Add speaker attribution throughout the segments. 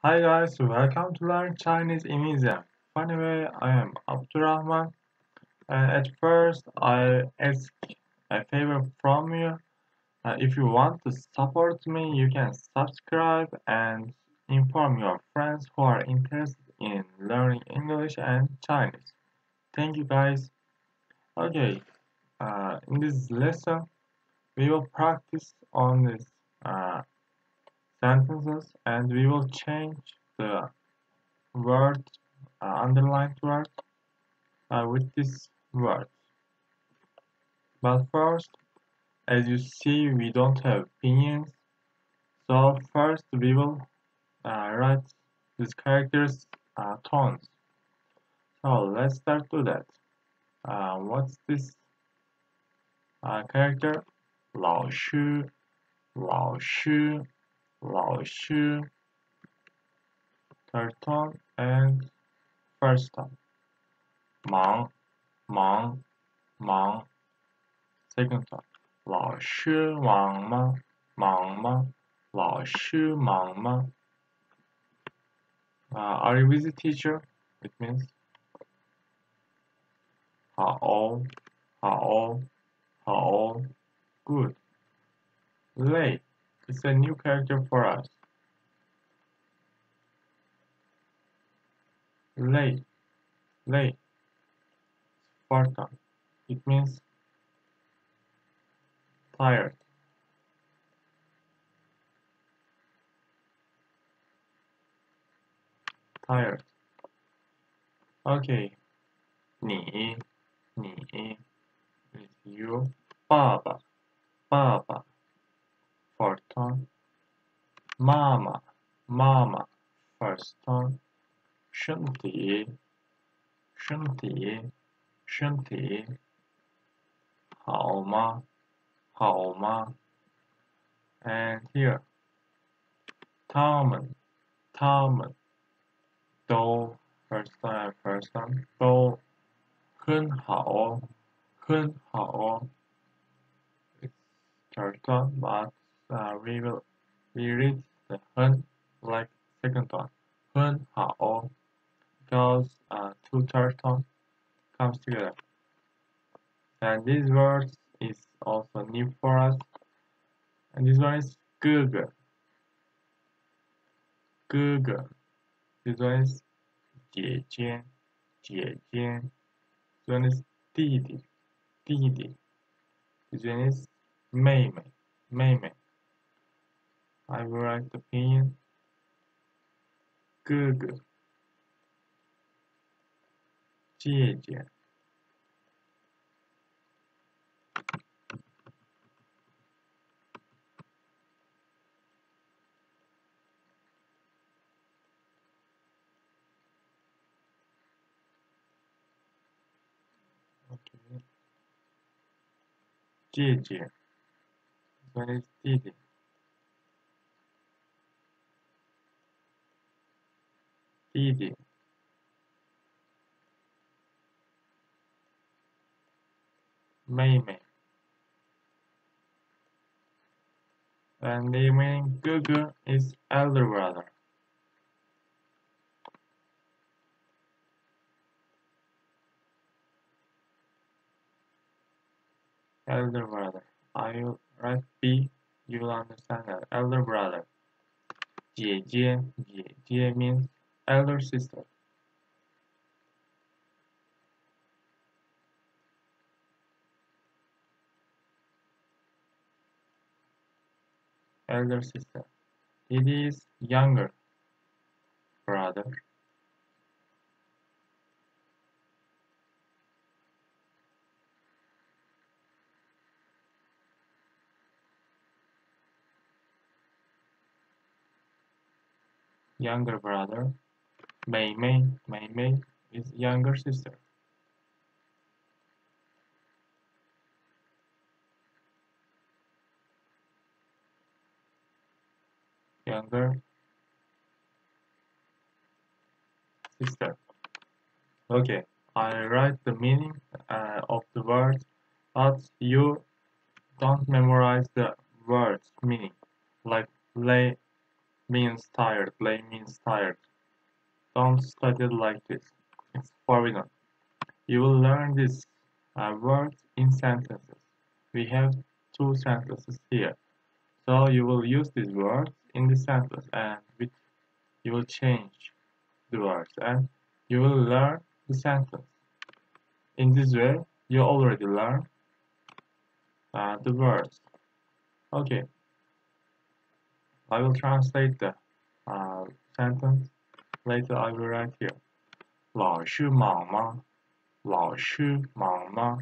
Speaker 1: Hi guys, welcome to learn Chinese in India. Anyway, I am Abdurrahman, and at first I ask a favor from you. If you want to support me, you can subscribe and inform your friends who are interested in learning English and Chinese. Thank you guys. Okay, in this lesson, we will practice on these uh, sentences and we will change the word, underlined word with this word. But first, as you see, we don't have opinions. So first we will write these characters tones. So let's start to that. What's this character? 老师,老师,老师. Third tone and first tone. 忙,忙,忙. Second tone. 老师忙吗？忙吗？老师忙吗？Are you busy, teacher? It means 好好好 good. Late. It's a new character for us. Late. Late. Fourth time. It means tired. Tired. Okay. 你 is you. 爸爸 fourth tone. 妈妈 first tone. 身体好吗 and here 他们都 first time 都很好 it's third tone but we read the 很 like second tone 很好 because two third tone comes together. And this word is also new for us. And this one is 哥哥. This one is 姐姐. This one is 弟弟. This one is 妹妹. I will write the opinion. 哥哥姐姐. Okay. 姐姐. This one is 弟弟. 弟弟. 妹妹. And the meaning 哥哥 is elder brother. Elder brother. I will write B. You will understand that. Elder brother. 姐姐 means elder sister. Elder sister. It is younger brother. Younger brother. 妹妹 is younger sister. Younger sister. Okay, I write the meaning of the words, but you don't memorize the words meaning, like means tired. Lay means tired. Don't study it like this. It's forbidden. You will learn these words in sentences. We have two sentences here. So you will use these words in the sentence and you will change the words and you will learn the sentence. In this way, you already learn the words. Okay, I will translate the sentence. Later I will write here. 老师忙吗?老师忙吗?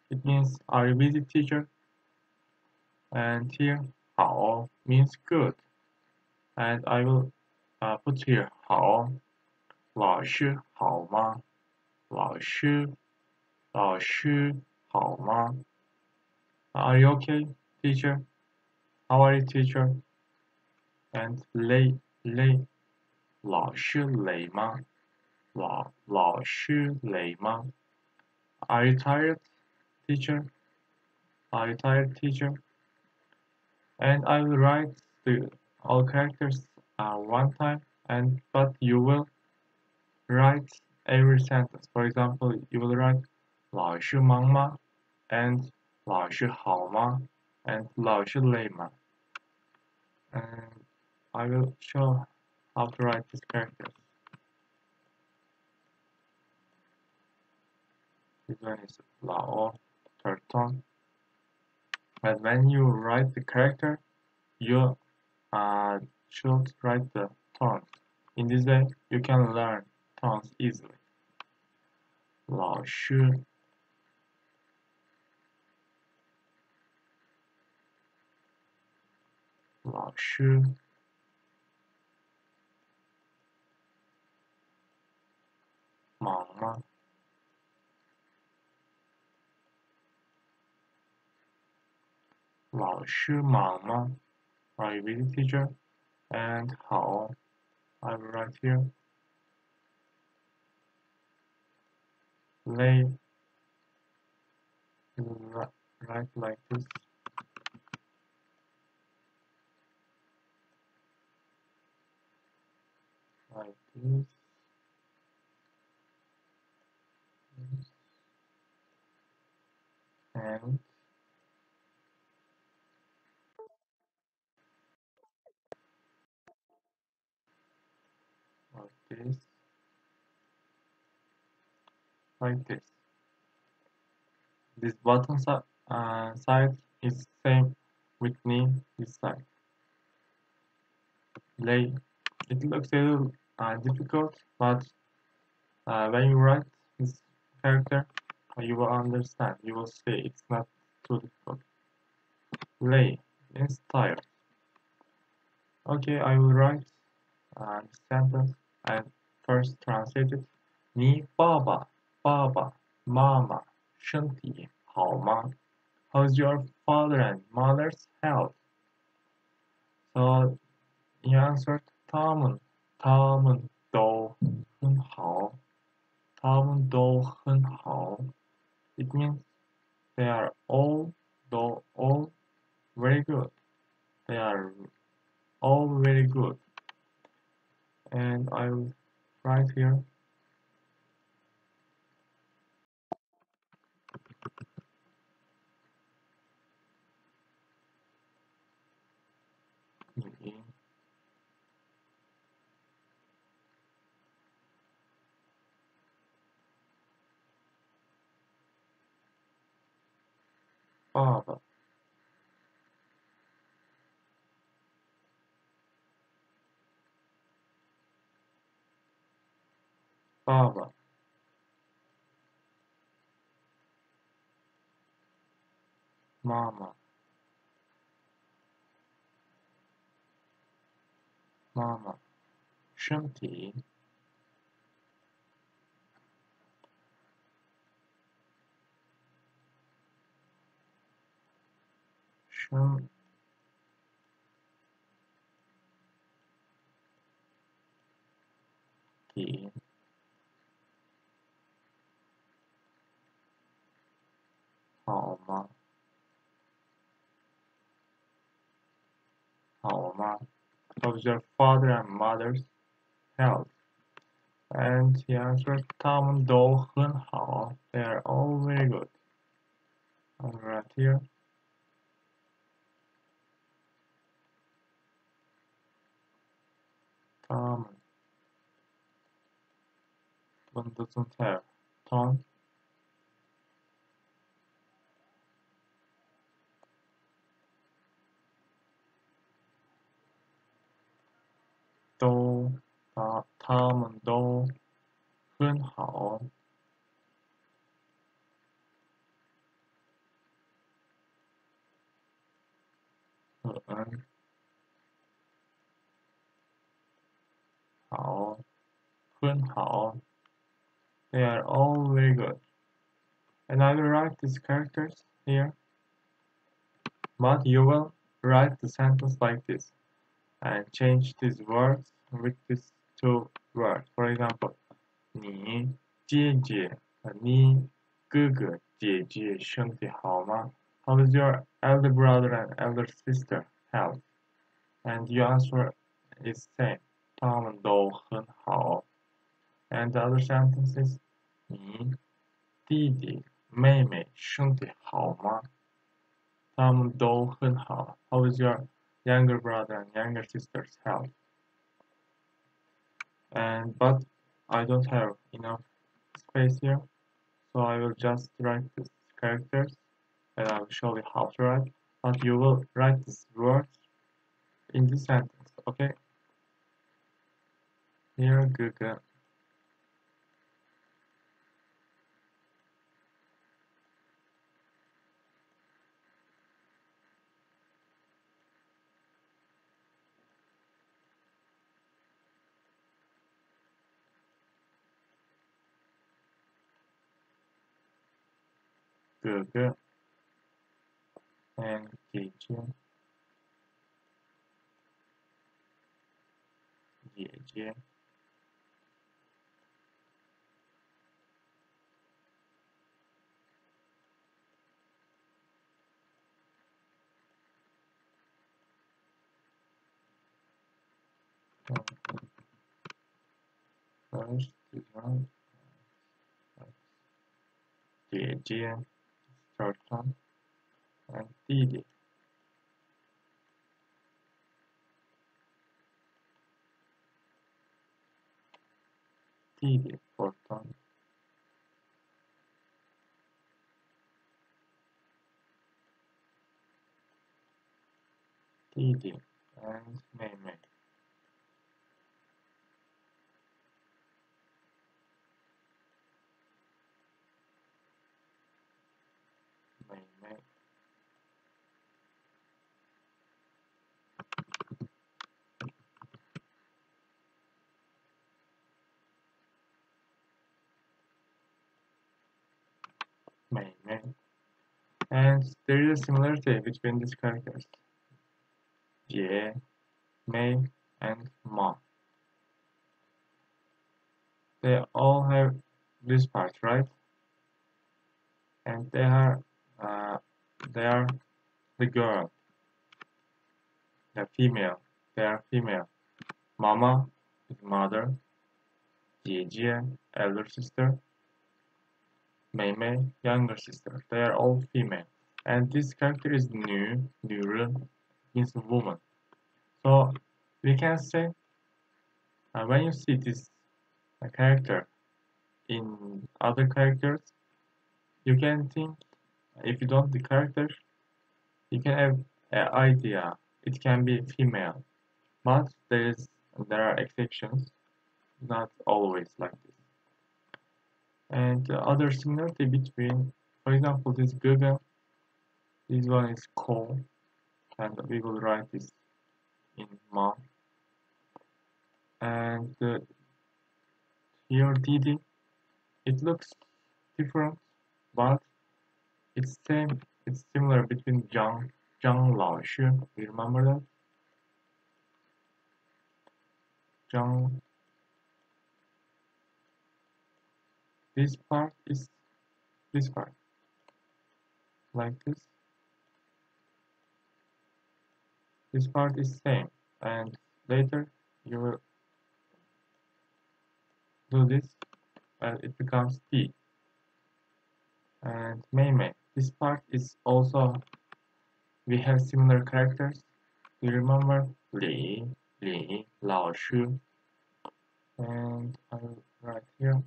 Speaker 1: It means are you busy, teacher? And here 好 means good. And I will put here 好老师好吗?老师好吗? Are you okay, teacher? How are you, teacher? And 累老师累吗?老师累吗? Are you tired, teacher? Are you tired, teacher? And I will write all characters one time, but you will write every sentence. For example, you will write 老师忙吗? And 老师好吗? And 老师累吗? And I will show how to write these characters. This one is 老 third tone. But when you write the character, you should write the tones. In this way, you can learn tones easily. 老师老师忙吗?老师忙吗? Are you busy, teacher? And 好 I will write here. 累 write like this. Like this. And like this. Like this. This bottom side is same with me this side. Lay. It looks a little difficult, but when you write this character, you will understand. You will see it's not too difficult. Lay means tired. Okay, I will write the sentence and first translate it. 你爸爸妈妈身体好吗? How's your father and mother's health? So he answered, 他们都很好. 他们都很好. It means they are all very good. They are all very good. And I will write here. 你爸爸妈妈身体身体好吗? 好吗? How's your father and mother's health? And he answered, 他们都很好. They are all very good. Right here. 他们 one doesn't have tone. 他们都很好. They are all very good. And I will write these characters here. But you will write the sentence like this and change these words with these two words. For example, 你姐姐、你哥哥、姐姐身体好吗? How is your elder brother and elder sister health? And your answer is same. 他们都很好. And the other sentence is 你弟弟妹妹身体好吗? 他们都很好. How is your younger brother and younger sister's health? But I don't have enough space here, so I will just write these characters and I will show you how to write. But you will write these words in this sentence, okay? Here, Google. Google and Gigi. Gigi. First design. Gigi. Third one. And Didi. Didi. Fourth one. Didi. And Mei. And there is a similarity between these characters. Jie, Mei, and Ma. They all have this part, right? And they are the girl, the female. They are female. Mama is mother. Jie, elder sister. Mei, younger sister. They are all female. And this character is new, means woman. So we can say when you see this character in other characters, you can think if you don't the character, you can have an idea. It can be female, but there are exceptions, not always like this. And the other similarity between, for example, this Google, this one is Ko, and we will write this in Ma. And here Didi, it looks different, but it's similar between Zhang Laoshi. Do you remember that? Zhang. This part is this part. Like this. This part is same. And later you will do this and it becomes T. And Mei. This part is also, we have similar characters. You remember Li, Lao Shu, and I will write here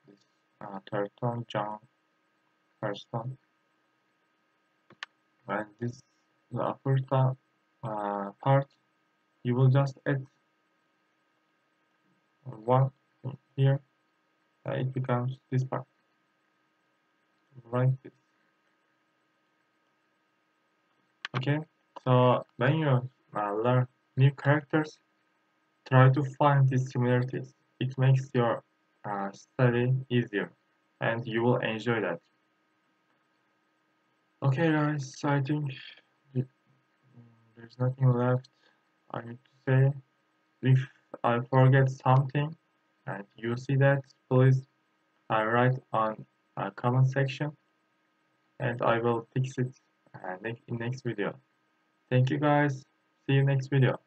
Speaker 1: this third tone, Zhang, first tone, and this the upper tone part. You will just add one here. It becomes this part, like this. Okay. So when you learn new characters, try to find these similarities. It makes your study easier and you will enjoy that. Okay guys, I think there's nothing left I need to say. If I forget something and you see that, please write on comment section and I will fix it in next video. Thank you guys. See you next video.